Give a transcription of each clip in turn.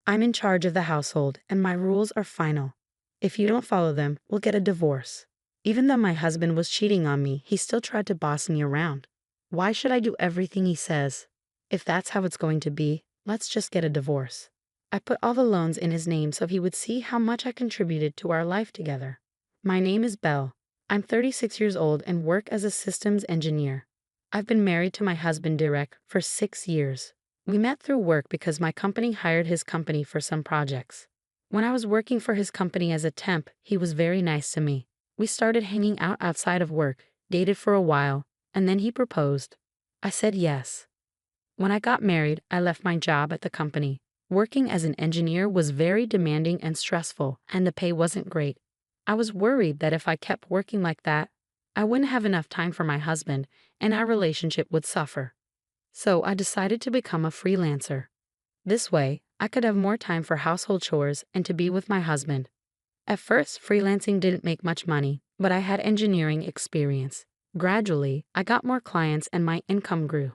I'm in charge of the household, and my rules are final. If you don't follow them, we'll get a divorce. Even though my husband was cheating on me, he still tried to boss me around. Why should I do everything he says? If that's how it's going to be, let's just get a divorce. I put all the loans in his name so he would see how much I contributed to our life together. My name is Belle. I'm 36 years old and work as a systems engineer. I've been married to my husband Derek for 6 years. We met through work because my company hired his company for some projects. When I was working for his company as a temp, he was very nice to me. We started hanging out outside of work, dated for a while, and then he proposed. I said yes. When I got married, I left my job at the company. Working as an engineer was very demanding and stressful, and the pay wasn't great. I was worried that if I kept working like that, I wouldn't have enough time for my husband, and our relationship would suffer. So I decided to become a freelancer. This way, I could have more time for household chores and to be with my husband. At first, freelancing didn't make much money, but I had engineering experience. Gradually, I got more clients and my income grew.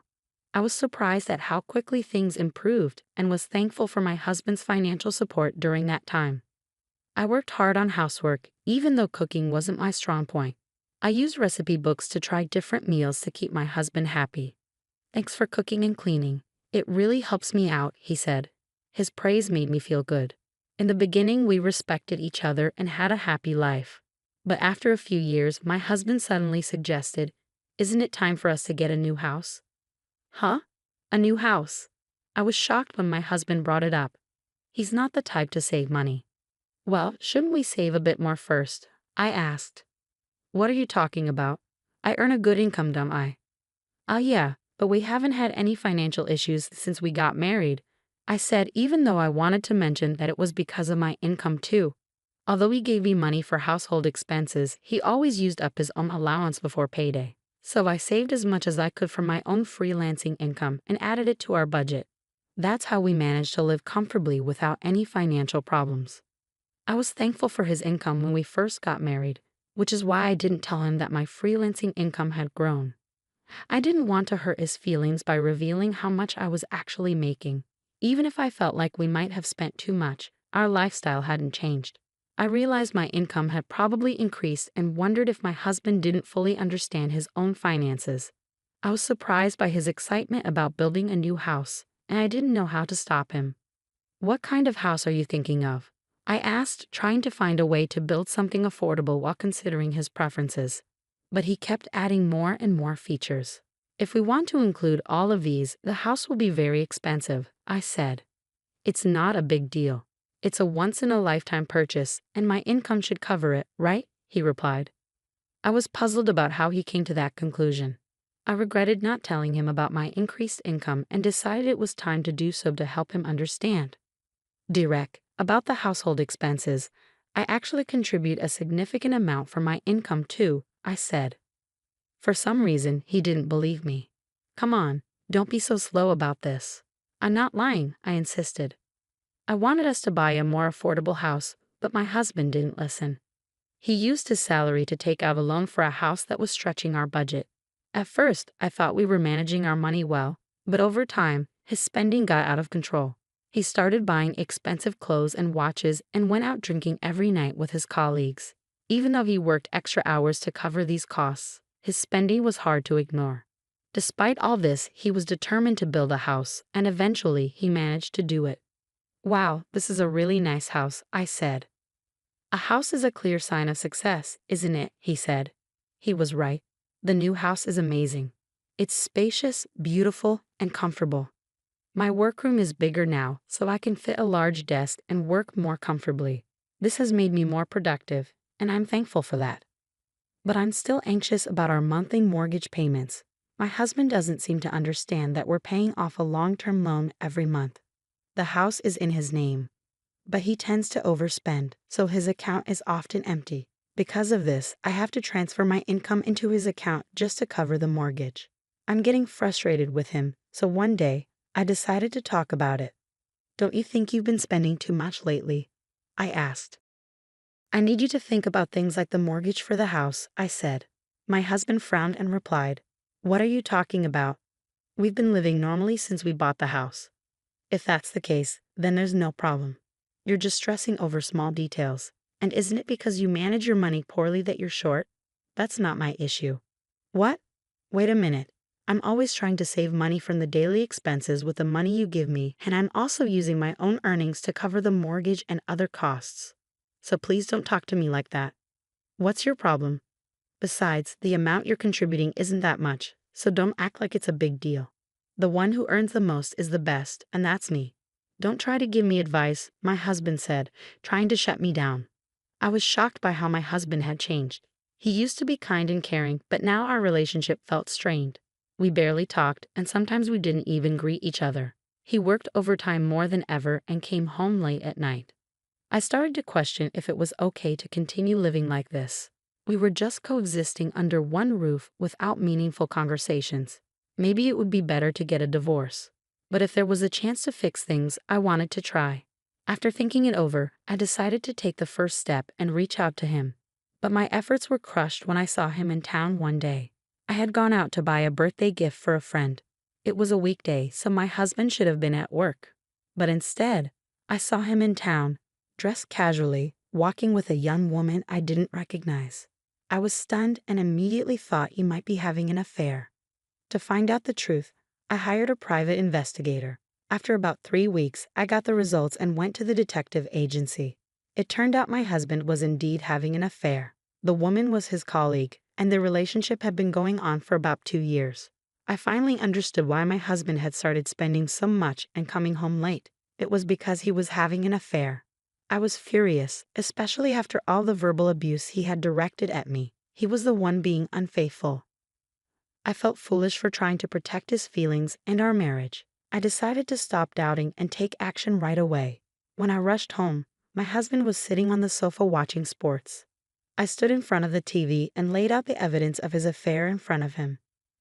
I was surprised at how quickly things improved and was thankful for my husband's financial support during that time. I worked hard on housework, even though cooking wasn't my strong point. I used recipe books to try different meals to keep my husband happy. Thanks for cooking and cleaning. It really helps me out, he said. His praise made me feel good. In the beginning, we respected each other and had a happy life. But after a few years, my husband suddenly suggested, "Isn't it time for us to get a new house?" Huh? A new house? I was shocked when my husband brought it up. He's not the type to save money. Well, shouldn't we save a bit more first? I asked. What are you talking about? I earn a good income, don't I? Yeah, but we haven't had any financial issues since we got married, I said, even though I wanted to mention that it was because of my income too. Although he gave me money for household expenses, he always used up his own allowance before payday. So I saved as much as I could from my own freelancing income and added it to our budget. That's how we managed to live comfortably without any financial problems. I was thankful for his income when we first got married, which is why I didn't tell him that my freelancing income had grown. I didn't want to hurt his feelings by revealing how much I was actually making. Even if I felt like we might have spent too much, our lifestyle hadn't changed. I realized my income had probably increased and wondered if my husband didn't fully understand his own finances. I was surprised by his excitement about building a new house, and I didn't know how to stop him. What kind of house are you thinking of? I asked, trying to find a way to build something affordable while considering his preferences. But he kept adding more and more features. If we want to include all of these, the house will be very expensive, I said. It's not a big deal. It's a once-in-a-lifetime purchase, and my income should cover it, right? He replied. I was puzzled about how he came to that conclusion. I regretted not telling him about my increased income and decided it was time to do so to help him understand. Direct, about the household expenses, I actually contribute a significant amount from my income too, I said. For some reason, he didn't believe me. Come on, don't be so slow about this. I'm not lying, I insisted. I wanted us to buy a more affordable house, but my husband didn't listen. He used his salary to take out a loan for a house that was stretching our budget. At first, I thought we were managing our money well, but over time, his spending got out of control. He started buying expensive clothes and watches and went out drinking every night with his colleagues. Even though he worked extra hours to cover these costs, his spending was hard to ignore. Despite all this, he was determined to build a house, and eventually he managed to do it. Wow, this is a really nice house, I said. A house is a clear sign of success, isn't it? He said. He was right. The new house is amazing. It's spacious, beautiful, and comfortable. My workroom is bigger now, so I can fit a large desk and work more comfortably. This has made me more productive, and I'm thankful for that. But I'm still anxious about our monthly mortgage payments. My husband doesn't seem to understand that we're paying off a long-term loan every month. The house is in his name, but he tends to overspend, so his account is often empty. Because of this, I have to transfer my income into his account just to cover the mortgage. I'm getting frustrated with him, so one day, I decided to talk about it. Don't you think you've been spending too much lately? I asked. I need you to think about things like the mortgage for the house, I said. My husband frowned and replied, What are you talking about? We've been living normally since we bought the house. If that's the case, then there's no problem. You're just stressing over small details. And isn't it because you manage your money poorly that you're short? That's not my issue. What? Wait a minute. I'm always trying to save money from the daily expenses with the money you give me, and I'm also using my own earnings to cover the mortgage and other costs. So please don't talk to me like that. What's your problem? Besides, the amount you're contributing isn't that much, so don't act like it's a big deal. The one who earns the most is the best, and that's me. Don't try to give me advice, my husband said, trying to shut me down. I was shocked by how my husband had changed. He used to be kind and caring, but now our relationship felt strained. We barely talked, and sometimes we didn't even greet each other. He worked overtime more than ever and came home late at night. I started to question if it was okay to continue living like this. We were just coexisting under one roof without meaningful conversations. Maybe it would be better to get a divorce. But if there was a chance to fix things, I wanted to try. After thinking it over, I decided to take the first step and reach out to him. But my efforts were crushed when I saw him in town one day. I had gone out to buy a birthday gift for a friend. It was a weekday, so my husband should have been at work. But instead, I saw him in town, dressed casually, walking with a young woman I didn't recognize. I was stunned and immediately thought he might be having an affair. To find out the truth, I hired a private investigator. After about 3 weeks, I got the results and went to the detective agency. It turned out my husband was indeed having an affair. The woman was his colleague, and their relationship had been going on for about 2 years. I finally understood why my husband had started spending so much and coming home late. It was because he was having an affair. I was furious, especially after all the verbal abuse he had directed at me. He was the one being unfaithful. I felt foolish for trying to protect his feelings and our marriage. I decided to stop doubting and take action right away. When I rushed home, my husband was sitting on the sofa watching sports. I stood in front of the TV and laid out the evidence of his affair in front of him.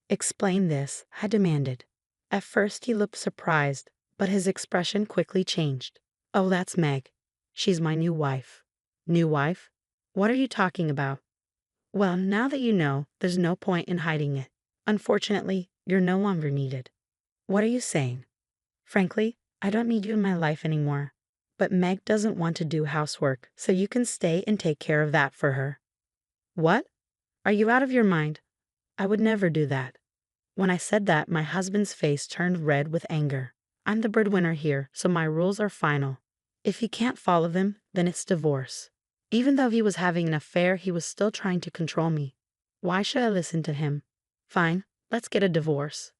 "Explain this," I demanded. At first he looked surprised, but his expression quickly changed. "Oh, that's Meg. She's my new wife." "New wife? What are you talking about?" "Well, now that you know, there's no point in hiding it. Unfortunately, you're no longer needed." "What are you saying?" "Frankly, I don't need you in my life anymore. But Meg doesn't want to do housework, so you can stay and take care of that for her." "What? Are you out of your mind? I would never do that." When I said that, my husband's face turned red with anger. I'm the breadwinner here, so my rules are final. If he can't follow them, then it's divorce. Even though he was having an affair, he was still trying to control me. Why should I listen to him? Fine, let's get a divorce.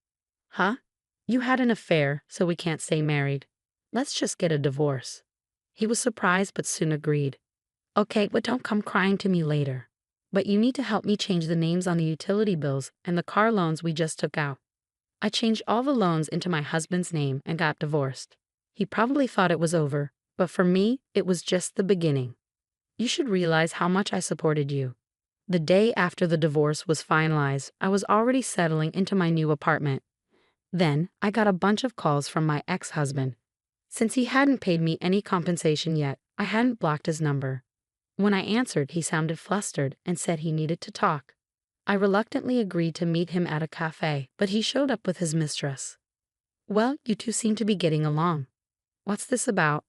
Huh? You had an affair, so we can't stay married. Let's just get a divorce. He was surprised but soon agreed. Okay, but don't come crying to me later. But you need to help me change the names on the utility bills and the car loans we just took out. I changed all the loans into my husband's name and got divorced. He probably thought it was over, but for me, it was just the beginning. You should realize how much I supported you. The day after the divorce was finalized, I was already settling into my new apartment. Then, I got a bunch of calls from my ex-husband. Since he hadn't paid me any compensation yet, I hadn't blocked his number. When I answered, he sounded flustered and said he needed to talk. I reluctantly agreed to meet him at a cafe, but he showed up with his mistress. "Well, you two seem to be getting along. What's this about?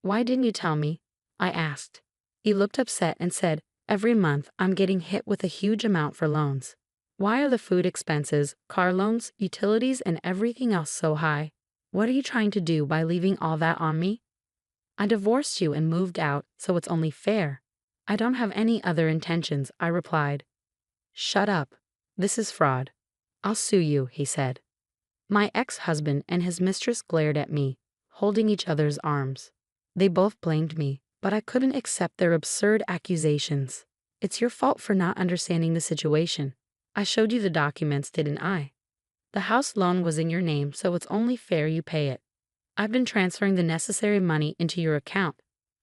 Why didn't you tell me?" I asked. He looked upset and said, "Every month I'm getting hit with a huge amount for loans. Why are the food expenses, car loans, utilities, and everything else so high? What are you trying to do by leaving all that on me?" "I divorced you and moved out, so it's only fair. I don't have any other intentions," I replied. "Shut up. This is fraud. I'll sue you," he said. My ex-husband and his mistress glared at me, holding each other's arms. They both blamed me, but I couldn't accept their absurd accusations. "It's your fault for not understanding the situation. I showed you the documents, didn't I? The house loan was in your name, so it's only fair you pay it. I've been transferring the necessary money into your account.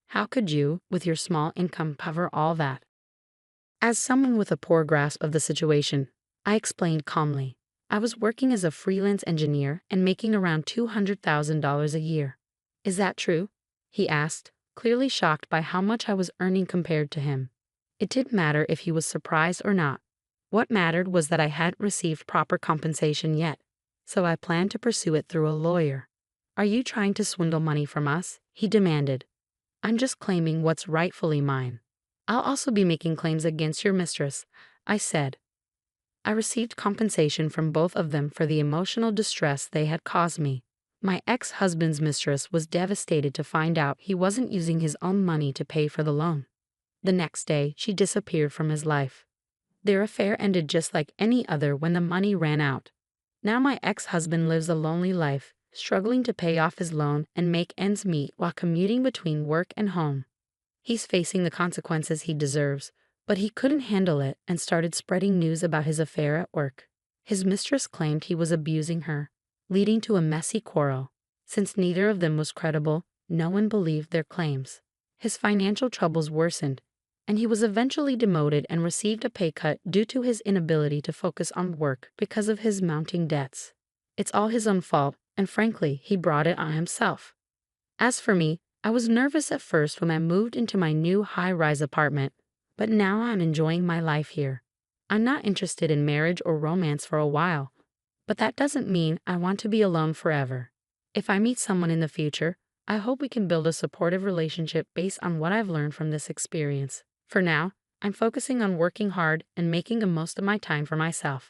How could you, with your small income, cover all that?" As someone with a poor grasp of the situation, I explained calmly. I was working as a freelance engineer and making around $200,000 a year. "Is that true?" he asked, clearly shocked by how much I was earning compared to him. It didn't matter if he was surprised or not. What mattered was that I hadn't received proper compensation yet, so I planned to pursue it through a lawyer. Are you trying to swindle money from us? He demanded. I'm just claiming what's rightfully mine. I'll also be making claims against your mistress, I said. I received compensation from both of them for the emotional distress they had caused me. My ex-husband's mistress was devastated to find out he wasn't using his own money to pay for the loan. The next day, she disappeared from his life. Their affair ended just like any other when the money ran out. Now my ex-husband lives a lonely life, struggling to pay off his loan and make ends meet while commuting between work and home. He's facing the consequences he deserves, but he couldn't handle it and started spreading news about his affair at work. His mistress claimed he was abusing her, leading to a messy quarrel. Since neither of them was credible, no one believed their claims. His financial troubles worsened, and he was eventually demoted and received a pay cut due to his inability to focus on work because of his mounting debts. It's all his own fault, and frankly, he brought it on himself. As for me, I was nervous at first when I moved into my new high-rise apartment, but now I'm enjoying my life here. I'm not interested in marriage or romance for a while, but that doesn't mean I want to be alone forever. If I meet someone in the future, I hope we can build a supportive relationship based on what I've learned from this experience. For now, I'm focusing on working hard and making the most of my time for myself.